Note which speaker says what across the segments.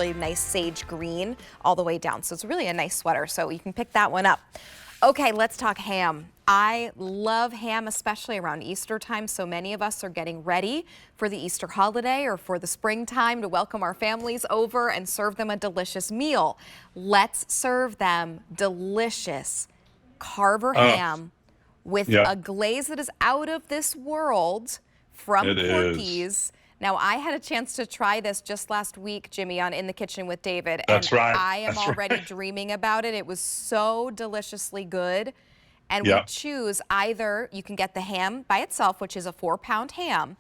Speaker 1: really nice sage green all the way down. So it's really a nice sweater. So you can pick that one up. Okay, let's talk ham. I love ham, especially around Easter time. So many of us are getting ready for the Easter holiday or for the springtime to welcome our families over and serve them a delicious meal. Let's serve them delicious Carver ham with a glaze that is out of this world from Corky's. Now, I had a chance to try this just last week, Jimmy, on In the Kitchen with David, and I am already dreaming about it. It was so deliciously good. And we choose either, you can get the ham by itself, which is a 4-pound ham,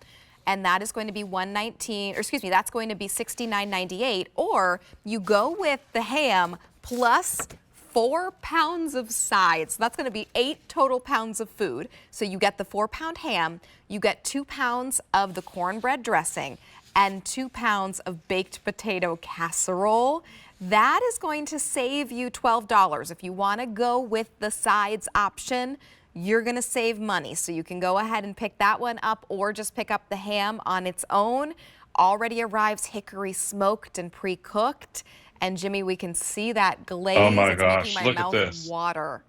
Speaker 1: and that is going to be that's going to be $69.98, or you go with the ham plus 4 pounds of sides. So that's going to be 8 total pounds of food. So you get the 4-pound ham, you get 2 pounds of the cornbread dressing, and 2 pounds of baked potato casserole. That is going to save you $12. If you want to go with the sides option, you're going to save money. So you can go ahead and pick that one up, or just pick up the ham on its own. Already arrives hickory smoked and pre-cooked. And Jimmy, we can see that glaze.
Speaker 2: Oh my gosh,
Speaker 1: making my
Speaker 2: look
Speaker 1: mouth
Speaker 2: at this.
Speaker 1: water.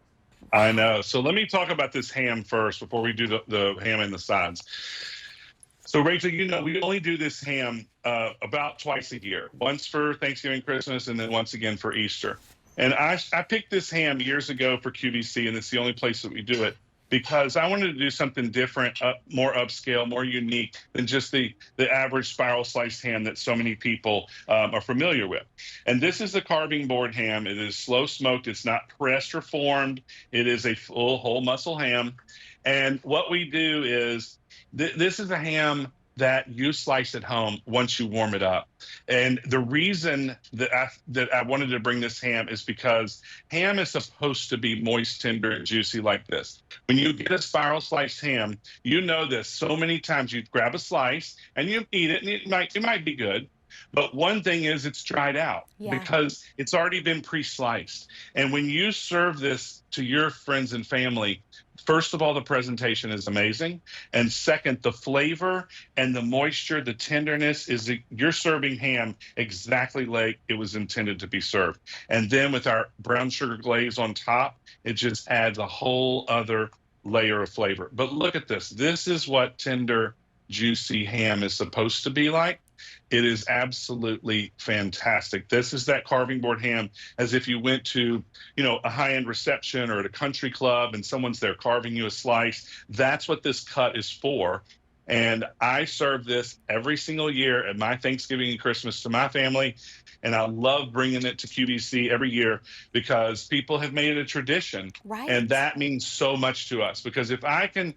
Speaker 2: I know. So let me talk about this ham first before we do the ham and the sides. So Rachel, you know, we only do this ham about twice a year, once for Thanksgiving, Christmas, and then once again for Easter. And I picked this ham years ago for QVC, and it's the only place that we do it, because I wanted to do something different, more upscale, more unique than just the average spiral sliced ham that so many people are familiar with. And this is the carving board ham. It is slow smoked. It's not pressed or formed. It is a full whole muscle ham. And what we do is, this is a ham that you slice at home once you warm it up. And the reason that I wanted to bring this ham is because ham is supposed to be moist, tender, and juicy like this. When you get a spiral sliced ham, you know this. So many times you grab a slice and you eat it, and it might be good. But one thing is, it's dried out because it's already been pre-sliced. And when you serve this to your friends and family, first of all, the presentation is amazing. And second, the flavor and the moisture, the tenderness you're serving ham exactly like it was intended to be served. And then with our brown sugar glaze on top, it just adds a whole other layer of flavor. But look at this. This is what tender, juicy ham is supposed to be like. It is absolutely fantastic. This is that carving board ham, as if you went to, a high-end reception or at a country club and someone's there carving you a slice. That's what this cut is for. And I serve this every single year at my Thanksgiving and Christmas to my family. And I love bringing it to QVC every year because people have made it a tradition.
Speaker 1: Right.
Speaker 2: And that means so much to us, because if I can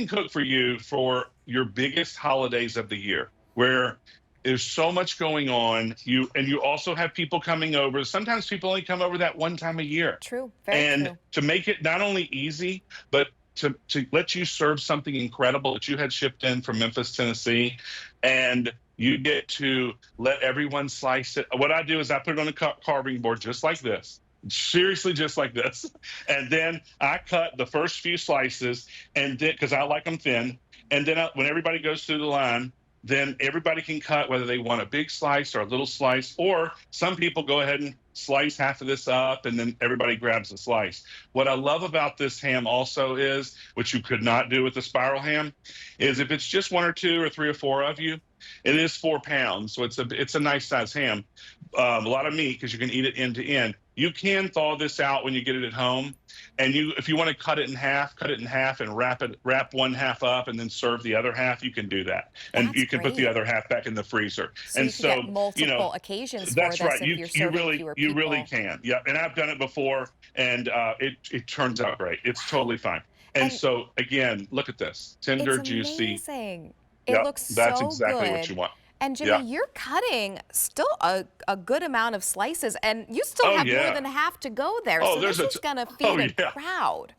Speaker 2: cook for you for your biggest holidays of the year, where there's so much going on, you also have people coming over. Sometimes people only come over that one time a year.
Speaker 1: True, very true.
Speaker 2: To make it not only easy, but to let you serve something incredible that you had shipped in from Memphis, Tennessee, and you get to let everyone slice it. What I do is I put it on a carving board just like this. Seriously, just like this. And then I cut the first few slices, and then, because I like them thin, and then when everybody goes through the line, then everybody can cut whether they want a big slice or a little slice, or some people go ahead and slice half of this up and then everybody grabs a slice. What I love about this ham also is, which you could not do with the spiral ham, is if it's just 1 or 2 or 3 or 4 of you, it is 4 pounds. So it's a nice size ham, a lot of meat because you can eat it end to end. You can thaw this out when you get it at home. And if you want to cut it in half and wrap one half up and then serve the other half, you can do that. And
Speaker 1: That's
Speaker 2: you can put the other half back in the freezer.
Speaker 1: So you can get multiple occasions for this if you're serving fewer people.
Speaker 2: You really can. Yeah. And I've done it before, and it turns out great. It's totally fine. And so again, look at this. Tender, juicy.
Speaker 1: Amazing. It looks so good.
Speaker 2: That's exactly what you want.
Speaker 1: And Jimmy, you're cutting still a good amount of slices, and you still have more than half to go there. So this is going to feed a crowd.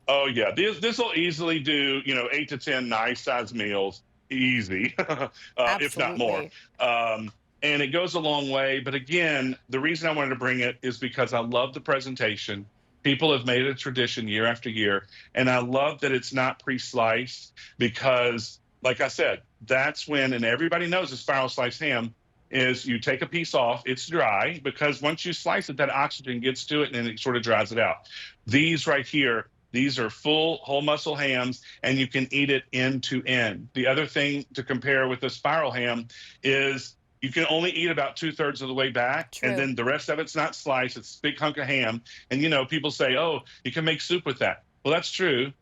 Speaker 2: Oh, yeah. This will easily do, 8 to 10 nice-sized meals, easy, if not more. And it goes a long way. But again, the reason I wanted to bring it is because I love the presentation. People have made it a tradition year after year. And I love that it's not pre-sliced because, like I said, that's when, and everybody knows a spiral sliced ham, is you take a piece off. It's dry because once you slice it, that oxygen gets to it and it sort of dries it out. These right here, these are full whole muscle hams, and you can eat it end to end. The other thing to compare with the spiral ham is you can only eat about 2/3 of the way back.
Speaker 1: True.
Speaker 2: And then the rest of it's not sliced. It's a big hunk of ham. And, people say, oh, you can make soup with that. Well, that's true.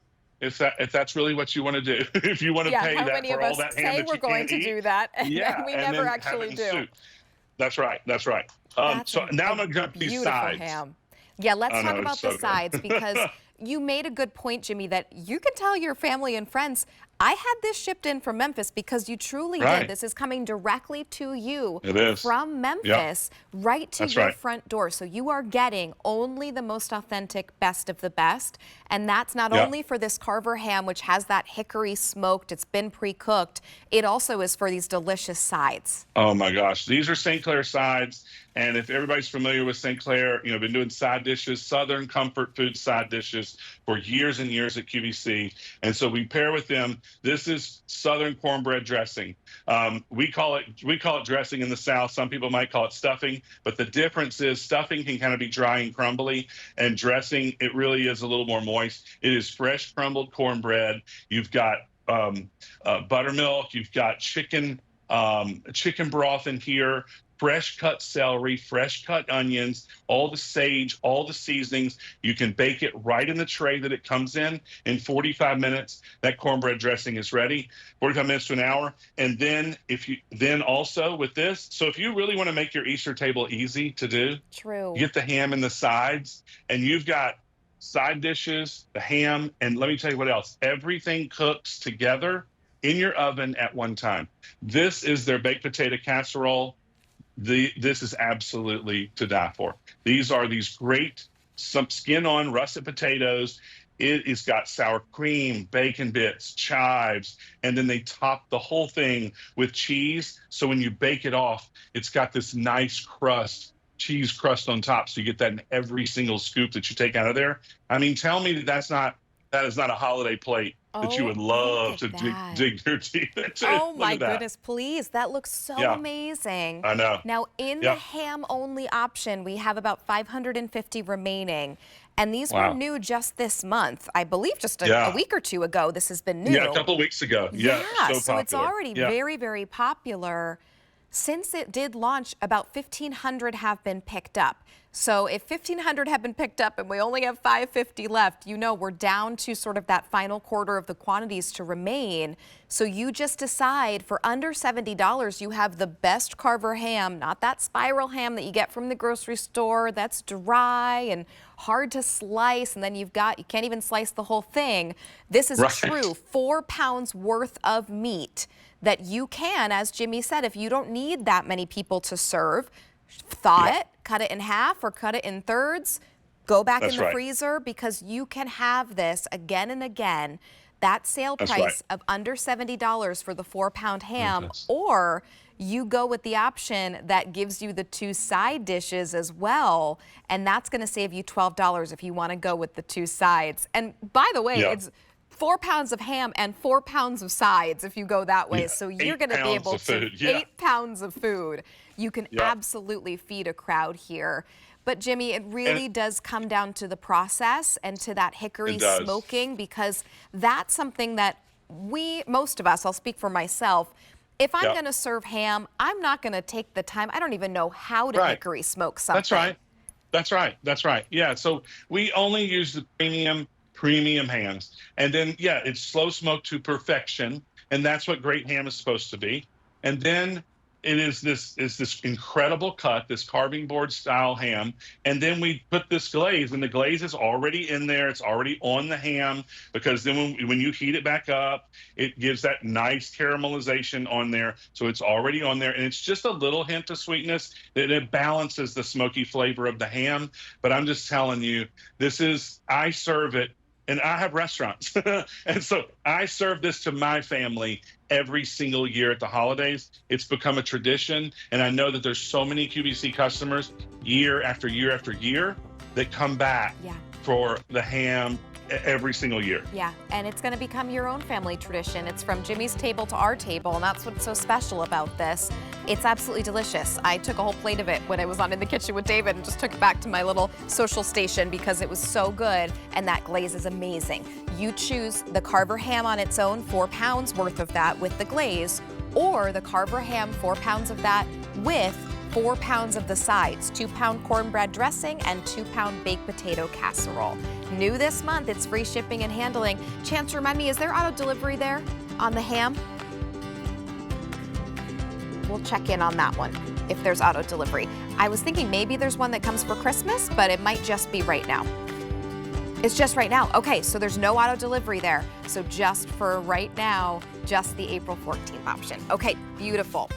Speaker 2: If that's really what you want to do, if you want to pay that for all that ham that
Speaker 1: we're
Speaker 2: you
Speaker 1: going
Speaker 2: can't
Speaker 1: to
Speaker 2: eat,
Speaker 1: do that, and then we never actually do.
Speaker 2: Soup. That's right. That's right. So now I'm going to jump to these sides.
Speaker 1: Ham. Yeah, let's talk about the sides because you made a good point, Jimmy, that you can tell your family and friends, I had this shipped in from Memphis because you truly did. This is coming directly to you from Memphis, right to your front door. So you are getting only the most authentic, best of the best. And that's not only for this Carver ham, which has that hickory smoked, it's been pre-cooked. It also is for these delicious sides.
Speaker 2: Oh my gosh. These are St. Clair sides. And if everybody's familiar with St. Clair, been doing side dishes, Southern comfort food side dishes for years and years at QVC. And so we pair with them. This is Southern cornbread dressing. We call it dressing in the South. Some people might call it stuffing, but the difference is stuffing can kind of be dry and crumbly, and dressing, it really is a little more moist. It is fresh crumbled cornbread. You've got buttermilk. You've got chicken broth in here. Fresh cut celery, fresh cut onions, all the sage, all the seasonings. You can bake it right in the tray that it comes in 45 minutes. That cornbread dressing is ready, 45 minutes to an hour. And then also with this, so if you really want to make your Easter table easy to do,
Speaker 1: you
Speaker 2: get the ham and the sides, and you've got side dishes, the ham, and let me tell you what else. Everything cooks together in your oven at one time. This is their baked potato casserole. This is absolutely to die for. These are these great, some skin-on russet potatoes. It's got sour cream, bacon bits, chives, and then they top the whole thing with cheese. So when you bake it off, it's got this nice crust, cheese crust on top. So you get that in every single scoop that you take out of there. I mean, tell me that is not a holiday plate that you would love to dig your teeth into.
Speaker 1: Oh my goodness, please. That looks so amazing.
Speaker 2: I know.
Speaker 1: Now, in the ham-only option, we have about 550 remaining. And these were new just this month. I believe just a week or two ago, this has been new.
Speaker 2: Yeah, a couple of weeks ago. Yeah,
Speaker 1: so it's already very, very popular. Since it did launch, about 1,500 have been picked up. So if 1,500 have been picked up and we only have 550 left, we're down to sort of that final quarter of the quantities to remain. So you just decide for under $70, you have the best Carver ham, not that spiral ham that you get from the grocery store. That's dry and hard to slice, and then you can't even slice the whole thing. This is a true 4 pounds worth of meat that you can, as Jimmy said, if you don't need that many people to serve, thaw it, cut it in half or cut it in thirds, go back in the freezer, because you can have this again and again. That sale price of under $70 for the 4-pound ham, or you go with the option that gives you the 2 side dishes as well, and that's going to save you $12 if you want to go with the 2 sides. And by the way, it's 4 pounds of ham and 4 pounds of sides if you go that way. So you're going to be able to 8 pounds of food. You can absolutely feed a crowd here. But Jimmy, it really does come down to the process and to that hickory smoking, because that's something that most of us, I'll speak for myself, if I'm going to serve ham, I'm not going to take the time. I don't even know how to hickory smoke something.
Speaker 2: That's right. Yeah, so we only use the premium hams. And then, it's slow smoked to perfection. And that's what great ham is supposed to be. And then it is this incredible cut, this carving board style ham. And then we put this glaze, and the glaze is already in there. It's already on the ham, because then when you heat it back up, it gives that nice caramelization on there. So it's already on there. And it's just a little hint of sweetness that it balances the smoky flavor of the ham. But I'm just telling you, I serve it. And I have restaurants. And so I serve this to my family every single year at the holidays. It's become a tradition. And I know that there's so many QVC customers year after year after year that come back for the ham every single year.
Speaker 1: Yeah, and it's going to become your own family tradition. It's from Jimmy's table to our table, and that's what's so special about this. It's absolutely delicious. I took a whole plate of it when I was on in the kitchen with David and just took it back to my little social station because it was so good, and that glaze is amazing. You choose the Carver ham on its own, 4 pounds worth of that with the glaze, or the Carver ham, 4 pounds of that with 4 pounds of the sides, 2-pound cornbread dressing and 2-pound baked potato casserole. New this month, it's free shipping and handling. Chance, remind me, is there auto delivery there on the ham? We'll check in on that one if there's auto delivery. I was thinking maybe there's one that comes for Christmas, but it might just be right now. It's just right now. Okay, so there's no auto delivery there. So just for right now, just the April 14th option. Okay, beautiful.